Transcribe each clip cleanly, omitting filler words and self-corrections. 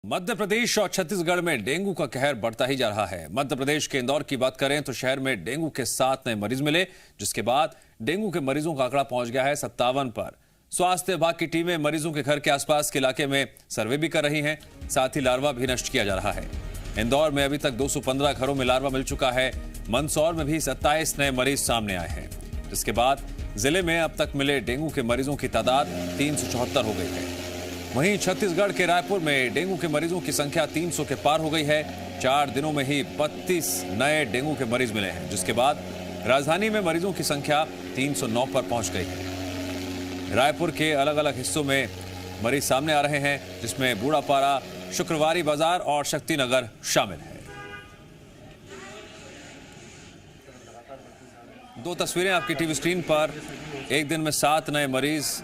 मध्य प्रदेश और छत्तीसगढ़ में डेंगू का कहर बढ़ता ही जा रहा है। मध्य प्रदेश के इंदौर की बात करें तो शहर में डेंगू के 7 नए मरीज मिले, जिसके बाद डेंगू के मरीजों का आंकड़ा पहुंच गया है 57 पर। स्वास्थ्य विभाग की टीमें मरीजों के घर के आसपास के इलाके में सर्वे भी कर रही हैं, साथ ही लार्वा भी नष्ट किया जा रहा है। इंदौर में अभी तक 215 घरों में लार्वा मिल चुका है। मंदसौर में भी 27 नए मरीज सामने आए हैं, जिसके बाद जिले में अब तक मिले डेंगू के मरीजों की तादाद 374 हो गई है। वहीं छत्तीसगढ़ के रायपुर में डेंगू के मरीजों की संख्या 300 के पार हो गई है। 4 दिनों में ही 32 नए डेंगू के मरीज मिले हैं, जिसके बाद राजधानी में मरीजों की संख्या 309 पर पहुंच गई है। रायपुर के अलग अलग हिस्सों में मरीज सामने आ रहे हैं, जिसमें बूढ़ापारा, शुक्रवारी बाजार और शक्तिनगर शामिल है। दो तस्वीरें आपकी टीवी स्क्रीन पर। एक दिन में 7 नए मरीज।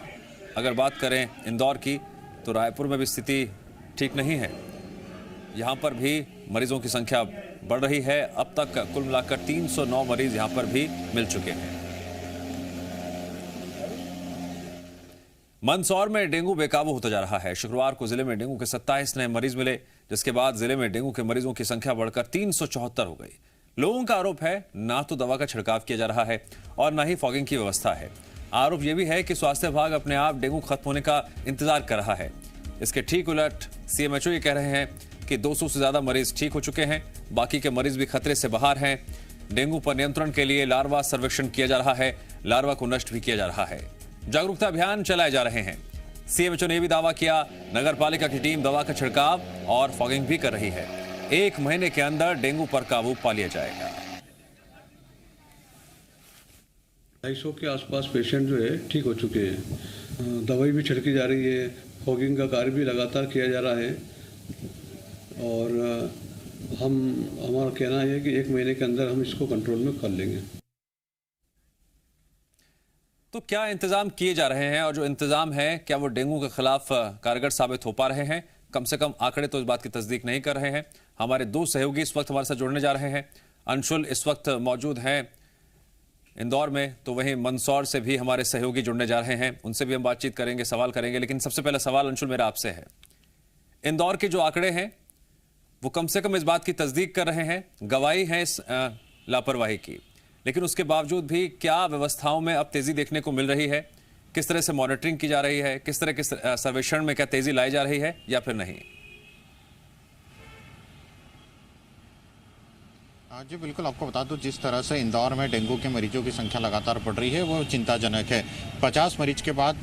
अगर बात करें इंदौर की तो रायपुर में भी स्थिति ठीक नहीं है। यहां पर भी मरीजों की संख्या बढ़ रही है। अब तक कुल मिलाकर 309 मरीज यहां पर भी मिल चुके हैं। मंदसौर में डेंगू बेकाबू होता जा रहा है। शुक्रवार को जिले में डेंगू के 27 नए मरीज मिले, जिसके बाद जिले में डेंगू के मरीजों की संख्या बढ़कर 374 हो गई। लोगों का आरोप है ना तो दवा का छिड़काव किया जा रहा है और ना ही फॉगिंग की व्यवस्था है। आरोप यह भी है कि स्वास्थ्य विभाग अपने आप डेंगू खत्म होने का इंतजार कर रहा है। इसके ठीक उलट सीएमएचओ ये कह रहे हैं कि 200 से ज्यादा मरीज ठीक हो चुके हैं, बाकी के मरीज भी खतरे से बाहर हैं। डेंगू पर नियंत्रण के लिए लार्वा सर्वेक्षण किया जा रहा है, लार्वा को नष्ट भी किया जा रहा है। जागरूकता अभियान चलाए जा रहे हैं। सीएमएचओ ने भी दावा किया, नगर पालिका की टीम दवा का छिड़काव और फॉगिंग भी कर रही है। 1 महीने के अंदर डेंगू पर काबू पा लिया जाएगा। 250 के आसपास पेशेंट जो है ठीक हो चुके हैं। दवाई भी छिड़की जा रही है, फॉगिंग का कार्य भी लगातार किया जा रहा है और हमारा कहना है कि 1 महीने के अंदर हम इसको कंट्रोल में कर लेंगे। तो क्या इंतजाम किए जा रहे हैं और जो इंतजाम है क्या वो डेंगू के खिलाफ कारगर साबित हो पा रहे हैं? कम से कम आंकड़े तो इस बात की तस्दीक नहीं कर रहे हैं। हमारे 2 सहयोगी इस वक्त हमारे साथ जुड़ने जा रहे हैं। अंशुल इस वक्त मौजूद हैं इंदौर में, तो वहीं मंदसौर से भी हमारे सहयोगी जुड़ने जा रहे हैं। उनसे भी हम बातचीत करेंगे, सवाल करेंगे। लेकिन सबसे पहला सवाल अंशुल मेरा आपसे है, इंदौर के जो आंकड़े हैं वो कम से कम इस बात की तस्दीक कर रहे हैं, गवाही है इस लापरवाही की, लेकिन उसके बावजूद भी क्या व्यवस्थाओं में अब तेजी देखने को मिल रही है? किस तरह से मॉनिटरिंग की जा रही है? किस तरह के सर्वेक्षण में क्या तेजी लाई जा रही है या फिर नहीं? जी बिल्कुल, आपको बता दूं जिस तरह से इंदौर में डेंगू के मरीजों की संख्या लगातार बढ़ रही है वो चिंताजनक है। 50 मरीज के बाद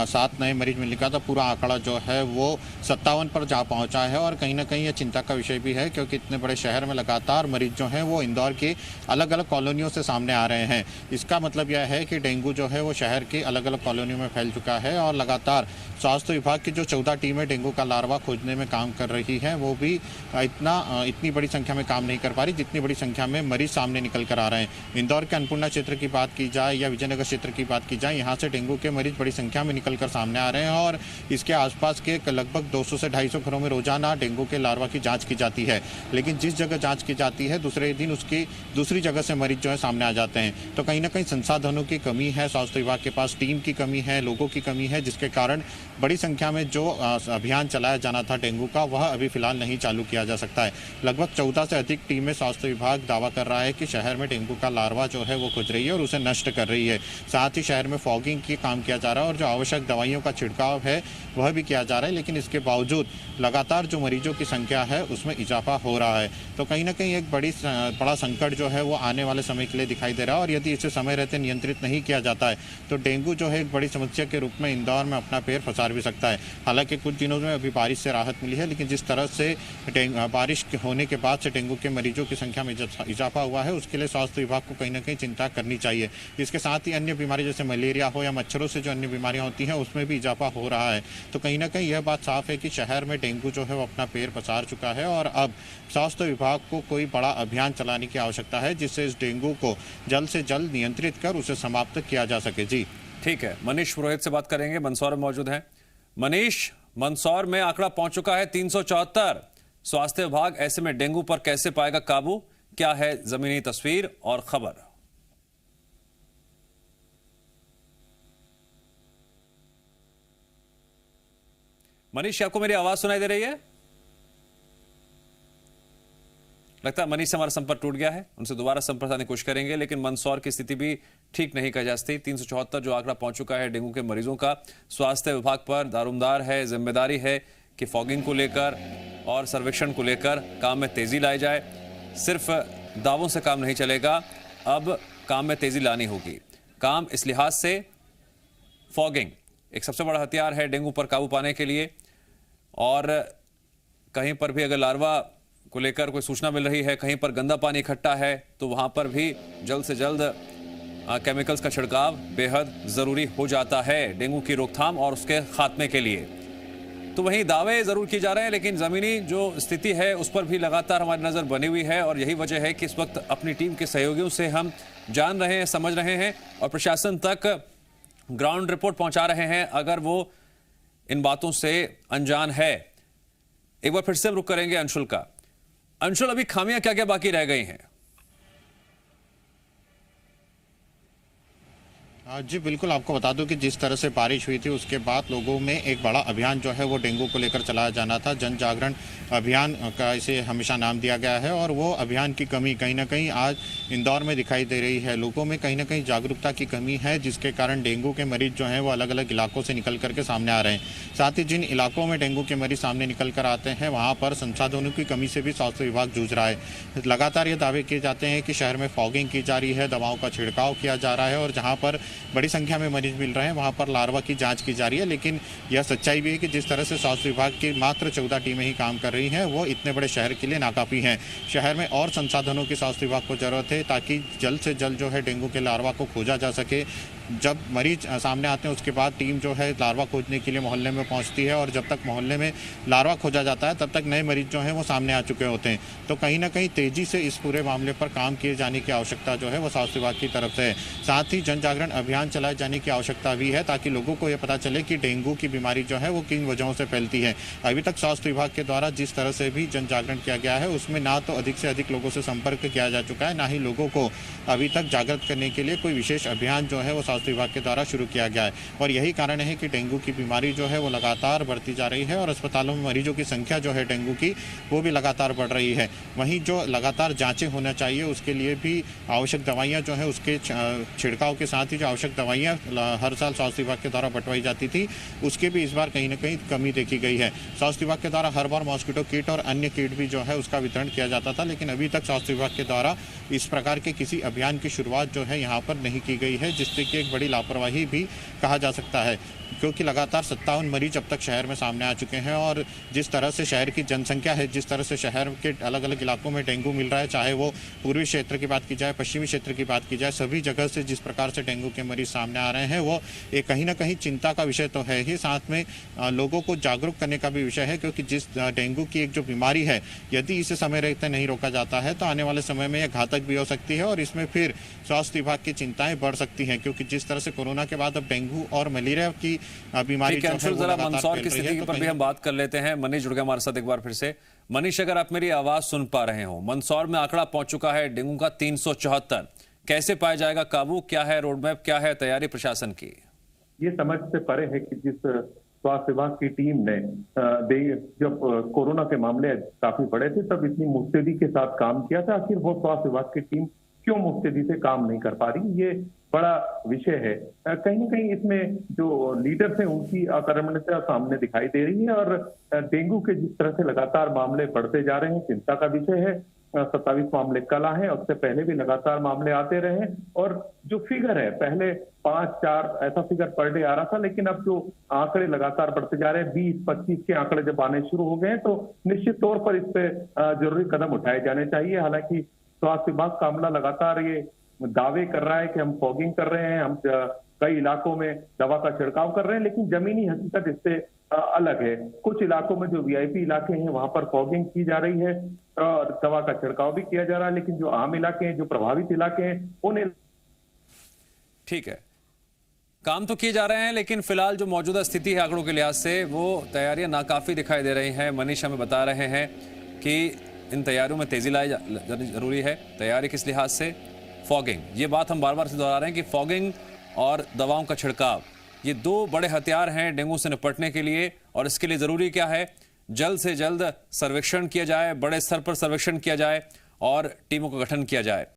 7 नए मरीज मिलने का तो पूरा आंकड़ा जो है वो 57 पर जा पहुंचा है और कहीं ना कहीं ये चिंता का विषय भी है, क्योंकि इतने बड़े शहर में लगातार मरीज जो हैं वो इंदौर की अलग अलग कॉलोनियों से सामने आ रहे हैं। इसका मतलब यह है कि डेंगू जो है वो शहर की अलग अलग कॉलोनियों में फैल चुका है और लगातार स्वास्थ्य विभाग की जो 14 टीमें डेंगू का लार्वा खोजने में काम कर रही हैं वो भी इतनी बड़ी संख्या में काम नहीं कर पा रही जितनी बड़ी संख्या में मरीज सामने निकल कर आ रहे हैं। इंदौर के अन्नपूर्णा क्षेत्र की बात की जाए या विजयनगर क्षेत्र की बात की जाए, यहाँ से डेंगू के मरीज बड़ी संख्या में निकल कर सामने आ रहे हैं और इसके आसपास के लगभग 200 से 250 घरों में रोजाना डेंगू के लार्वा की जांच की जाती है। लेकिन जिस जगह जांच की जाती है दूसरे दिन उसकी दूसरी जगह से मरीज जो है सामने आ जाते हैं। तो कहीं ना कहीं संसाधनों की कमी है, स्वास्थ्य विभाग के पास टीम की कमी है, लोगों की कमी है, जिसके कारण बड़ी संख्या में जो अभियान चलाया जाना था डेंगू का वह अभी फिलहाल नहीं चालू किया जा सकता है। लगभग 14 से अधिक टीमें स्वास्थ्य विभाग दावा कर रहा है कि शहर में डेंगू का लार्वा जो है वो खोज रही है और उसे नष्ट कर रही है। साथ ही शहर में फॉगिंग की काम किया जा रहा है और जो आवश्यक दवाइयों का छिड़काव है वह भी किया जा रहा है, लेकिन इसके बावजूद लगातार जो मरीजों की संख्या है उसमें इजाफा हो रहा है। तो कहीं ना कहीं एक बड़ा संकट जो है वो आने वाले समय के लिए दिखाई दे रहा है और यदि इसे समय रहते नियंत्रित नहीं किया जाता है तो डेंगू जो है एक बड़ी समस्या के रूप में इंदौर में अपना पैर पसार भी सकता है। हालांकि कुछ दिनों में अभी बारिश से राहत मिली है, लेकिन जिस तरह से बारिश होने के बाद से डेंगू के मरीजों की संख्या में इजाफा हुआ है उसके लिए स्वास्थ्य विभाग को कहीं ना कहीं चिंता करनी चाहिए। इसके साथ ही अन्य बीमारी जैसे मलेरिया हो या मच्छरों से जो अन्य बीमारियां होती हैं उसमें भी इजाफा हो रहा है। तो कहीं ना कहीं यह बात साफ है कि शहर में डेंगू जो है वो अपना पैर पसार चुका है और अब स्वास्थ्य विभाग को कोई बड़ा अभियान चलाने की आवश्यकता है जिससे इस डेंगू को जल्द से जल्द नियंत्रित कर उसे समाप्त किया जा सके। जी ठीक है, मनीष पुरोहित से बात करेंगे, मंदसौर में मौजूद हैं। मनीष, मंदसौर में आंकड़ा पहुंच चुका है 374। स्वास्थ्य विभाग ऐसे में डेंगू पर कैसे पाएगा काबू? क्या है जमीनी तस्वीर और खबर? मनीष, आपको मेरी आवाज सुनाई दे रही है? लगता है मनीष से हमारा संपर्क टूट गया है, उनसे दोबारा संपर्क साधने की कोशिश करेंगे, लेकिन मंदसौर की स्थिति भी ठीक नहीं कही जा सकती। 374 जो आंकड़ा पहुंच चुका है डेंगू के मरीजों का। स्वास्थ्य विभाग पर दारोमदार है, जिम्मेदारी है कि फॉगिंग को लेकर और सर्वेक्षण को लेकर काम में तेजी लाई जाए। सिर्फ दावों से काम नहीं चलेगा, अब काम में तेजी लानी होगी। काम इस लिहाज से फॉगिंग एक सबसे बड़ा हथियार है डेंगू पर काबू पाने के लिए, और कहीं पर भी अगर लार्वा को लेकर कोई सूचना मिल रही है, कहीं पर गंदा पानी इकट्ठा है, तो वहां पर भी जल्द से जल्द केमिकल्स का छिड़काव बेहद जरूरी हो जाता है डेंगू की रोकथाम और उसके खात्मे के लिए। तो वहीं दावे जरूर किए जा रहे हैं, लेकिन जमीनी जो स्थिति है उस पर भी लगातार हमारी नजर बनी हुई है, और यही वजह है कि इस वक्त अपनी टीम के सहयोगियों से हम जान रहे हैं, समझ रहे हैं और प्रशासन तक ग्राउंड रिपोर्ट पहुंचा रहे हैं अगर वो इन बातों से अनजान है। एक बार फिर से रुक करेंगे अंशुल का। अंशुल, अभी खामियां क्या क्या बाकी रह गई हैं? जी बिल्कुल, आपको बता दूं कि जिस तरह से बारिश हुई थी उसके बाद लोगों में एक बड़ा अभियान जो है वो डेंगू को लेकर चलाया जाना था। जन जागरण अभियान का इसे हमेशा नाम दिया गया है, और वो अभियान की कमी कहीं ना कहीं आज इंदौर में दिखाई दे रही है। लोगों में कहीं ना कहीं जागरूकता की कमी है, जिसके कारण डेंगू के मरीज जो हैं वो अलग अलग इलाकों से निकल करके सामने आ रहे हैं। साथ ही जिन इलाकों में डेंगू के मरीज सामने निकल कर आते हैं वहाँ पर संसाधनों की कमी से भी स्वास्थ्य विभाग जूझ रहा है। लगातार ये दावे किए जाते हैं कि शहर में फॉगिंग की जा रही है, दवाओं का छिड़काव किया जा रहा है, और जहाँ पर बड़ी संख्या में मरीज मिल रहे हैं वहां पर लार्वा की जांच की जा रही है। लेकिन यह सच्चाई भी है कि जिस तरह से स्वास्थ्य विभाग की मात्र 14 टीमें ही काम कर रही हैं, वो इतने बड़े शहर के लिए नाकाफी हैं। शहर में और संसाधनों की स्वास्थ्य विभाग को जरूरत है, ताकि जल्द से जल्द जो है डेंगू के लार्वा को खोजा जा सके। जब मरीज सामने आते हैं उसके बाद टीम जो है लार्वा खोजने के लिए मोहल्ले में पहुंचती है, और जब तक मोहल्ले में लार्वा खोजा जाता है तब तक नए मरीज जो हैं वो सामने आ चुके होते हैं। तो कहीं ना कहीं तेजी से इस पूरे मामले पर काम किए जाने की आवश्यकता जो है वो स्वास्थ्य विभाग की तरफ से है। साथ ही जन जागरण अभियान चलाए जाने की आवश्यकता भी है, ताकि लोगों को यह पता चले कि डेंगू की बीमारी जो है वो किन वजहों से फैलती है। अभी तक स्वास्थ्य विभाग के द्वारा जिस तरह से भी जन जागरण किया गया है उसमें ना तो अधिक से अधिक लोगों से संपर्क किया जा चुका है, ना ही लोगों को अभी तक जागृत करने के लिए कोई विशेष अभियान जो है वो स्वास्थ्य विभाग के द्वारा शुरू किया गया है। और यही कारण है कि डेंगू की बीमारी जो है वो लगातार बढ़ती जा रही है, और अस्पतालों में मरीजों की संख्या जो है डेंगू की वो भी लगातार बढ़ रही है। वहीं जो लगातार जांचें होना चाहिए उसके लिए भी आवश्यक दवाइयां जो है उसके छिड़काव के साथ ही जो आवश्यक दवाइयां हर साल स्वास्थ्य विभाग के द्वारा बंटवाई जाती थी, उसके भी इस बार कहीं ना कहीं कमी देखी गई है। स्वास्थ्य विभाग के द्वारा हर बार मॉस्किटो किट और अन्य किट भी जो है उसका वितरण किया जाता था, लेकिन अभी तक स्वास्थ्य विभाग के द्वारा इस प्रकार के किसी अभियान की शुरुआत जो है यहाँ पर नहीं की गई है, जिससे कि एक बड़ी लापरवाही भी कहा जा सकता है। क्योंकि लगातार 57 मरीज अब तक शहर में सामने आ चुके हैं, और जिस तरह से शहर की जनसंख्या है, जिस तरह से शहर के अलग अलग इलाकों में डेंगू मिल रहा है, चाहे वो पूर्वी क्षेत्र की बात की जाए, पश्चिमी क्षेत्र की बात की जाए, सभी जगह से जिस प्रकार से डेंगू के मरीज सामने आ रहे हैं वो एक कहीं ना कहीं चिंता का विषय तो है ही, साथ में लोगों को जागरूक करने का भी विषय है। क्योंकि जिस डेंगू की एक जो बीमारी है, यदि इसे समय रहते नहीं रोका जाता है तो आने वाले समय में यह घातक भी हो सकती है, और इसमें फिर स्वास्थ्य विभाग की चिंताएं बढ़ सकती हैं। क्योंकि जिस तरह से कोरोना के बाद अब डेंगू और मलेरिया की बीमारी जरा मंदसौर की स्थिति पर भी हम बात कर लेते हैं। मनीष जुड़ गए हमारे साथ एक बार फिर से। मनीष, अगर आप मेरी आवाज सुन पा रहे हो, मंदसौर में आंकड़ा पहुंच चुका है डेंगू का 374। कैसे पाया जाएगा काबू? क्या है रोड मैप, क्या है तैयारी प्रशासन की? ये समझ से परे है कि जिस स्वास्थ्य विभाग की टीम ने जब कोरोना के मामले काफी बढ़े थे तब इतनी मुस्तैदी के साथ काम किया था, आखिर वो स्वास्थ्य विभाग की टीम क्यों मुस्तैदी से काम नहीं कर पा रही, ये बड़ा विषय है। कहीं ना कहीं इसमें जो लीडर्स हैं उनकी अकर्मण्यता सामने दिखाई दे रही है, और डेंगू के जिस तरह से लगातार मामले बढ़ते जा रहे हैं, चिंता का विषय है। 27 मामले कल आए हैं, उससे पहले भी लगातार मामले आते रहे, और जो फिगर है पहले 5-4 ऐसा फिगर पर डे आ रहा था, लेकिन अब जो आंकड़े लगातार बढ़ते जा रहे हैं, 20-25 के आंकड़े जब आने शुरू हो गए हैं, तो निश्चित तौर पर इस पे जरूरी कदम उठाए जाने चाहिए। हालांकि स्वास्थ्य विभाग का अमला लगातार ये दावे कर रहा है कि हम फॉगिंग कर रहे हैं, हम कई इलाकों में दवा का छिड़काव कर रहे हैं, लेकिन जमीनी हकीकत इससे अलग है। कुछ इलाकों में जो वीआईपी इलाके हैं वहां पर फॉगिंग की जा रही है और दवा का छिड़काव भी किया जा रहा है, लेकिन जो आम इलाके हैं, जो प्रभावित इलाके हैं, उन ठीक है, काम तो किए जा रहे हैं, लेकिन फिलहाल जो मौजूदा स्थिति है आंकड़ों के लिहाज से वो तैयारियां नाकाफी दिखाई दे रही हैं। मनीष हमें बता रहे हैं कि इन तैयारियों में तेजी लाई जरूरी है। तैयारी किस लिहाज से? फॉगिंग, ये बात हम बार बार से दोहरा रहे हैं कि फॉगिंग और दवाओं का छिड़काव ये दो बड़े हथियार हैं डेंगू से निपटने के लिए, और इसके लिए जरूरी क्या है? जल्द से जल्द सर्वेक्षण किया जाए, बड़े स्तर पर सर्वेक्षण किया जाए, और टीमों का गठन किया जाए।